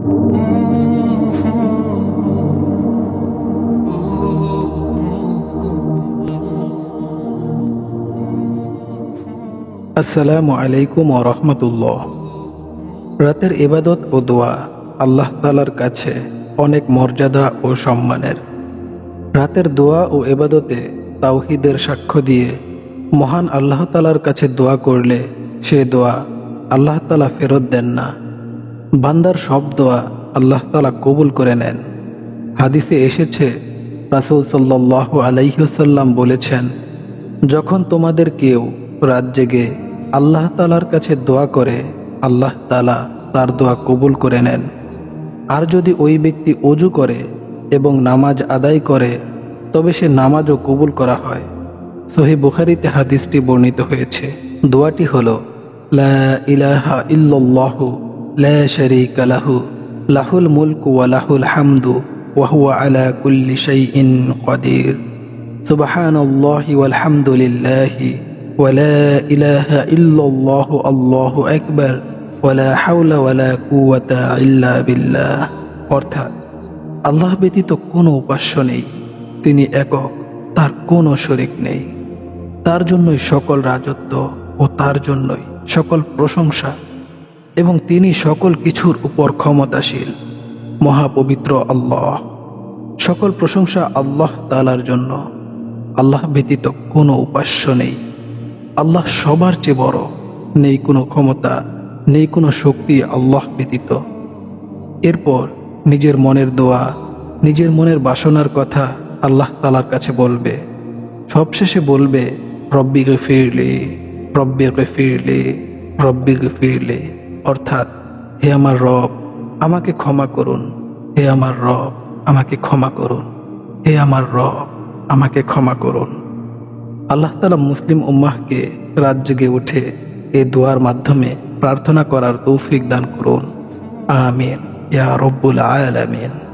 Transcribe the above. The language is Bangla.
আসসালামু আলাইকুম ওয়া রাহমাতুল্লাহ। রাতের ইবাদত ও দোয়া আল্লাহ তাআলার কাছে অনেক মর্যাদা ও সম্মানের। রাতের দোয়া ও ইবাদতে তাওহীদের সাক্ষ্য দিয়ে মহান আল্লাহ তাআলার কাছে দোয়া করলে সে দোয়া আল্লাহ তাআলা ফেরত দেন না। বান্দার সব দোয়া আল্লাহ তাআলা কবুল করে নেন। হাদিসে এসেছে, রাসূল সাল্লাল্লাহু আলাইহি ওয়াসাল্লাম বলেছেন, যখন তোমাদের কেউ রাত জেগে আল্লাহ তাআলার কাছে দোয়া করে, আল্লাহ তাআলা তার দোয়া কবুল করে নেন। আর যদি ওই ব্যক্তি ওযু করে এবং নামাজ আদায় করে, তবে সে নামাজও কবুল করা হয়। সহিহ বুখারীতে হাদিসটি বর্ণিত হয়েছে। দোয়াটি হলো, লা ইলাহা ইল্লাল্লাহু লা শারীকা লাহু লাহুল মুলকু ওয়া লাহুল হামদু ওয়া হুয়া আলা কুল্লি শাইইন কাদির। সুবহানাল্লাহি ওয়াল হামদুলিল্লাহি ওয়া লা ইলাহা ইল্লাল্লাহু আল্লাহু আকবার ওয়া লা হাওলা ওয়া লা কুওয়াতা ইল্লা বিল্লাহ। অর্থাৎ, আল্লাহ ব্যতীত কোনো উপাস্য নেই, তিনি একক, তার কোনো শরীক নেই। তার জন্যই সকল রাজত্ব ও তার জন্যই সকল প্রশংসা, এবং তিনি সকল কিছুর উপর ক্ষমতাশীল। মহাপবিত্র আল্লাহ। সকল প্রশংসা আল্লাহ তাআলার জন্য। আল্লাহ ব্যতীত কোনো উপাস্য নেই। আল্লাহ সবার চেয়ে বড়। নেই কোনো ক্ষমতা, নেই কোনো শক্তি আল্লাহ ব্যতীত। এরপর নিজের মনের দোয়া, নিজের মনের বাসনার কথা আল্লাহ তাআলার কাছে বলবে। সবশেষে বলবে, রব্বি গফিরলি, রব্বি গফিরলি, রব্বি গফিরলি। অর্থাৎ, হে আমার রব, আমাকে ক্ষমা করুন। হে আমার রব, আমাকে ক্ষমা করুন। হে আমার রব, আমাকে ক্ষমা করুন। আল্লাহ তাআলা মুসলিম উম্মাহকে রাত জেগে উঠে এই দোয়ার মাধ্যমে প্রার্থনা করার তৌফিক দান করুন। আমিন ইয়া রব্বুল আলামিন।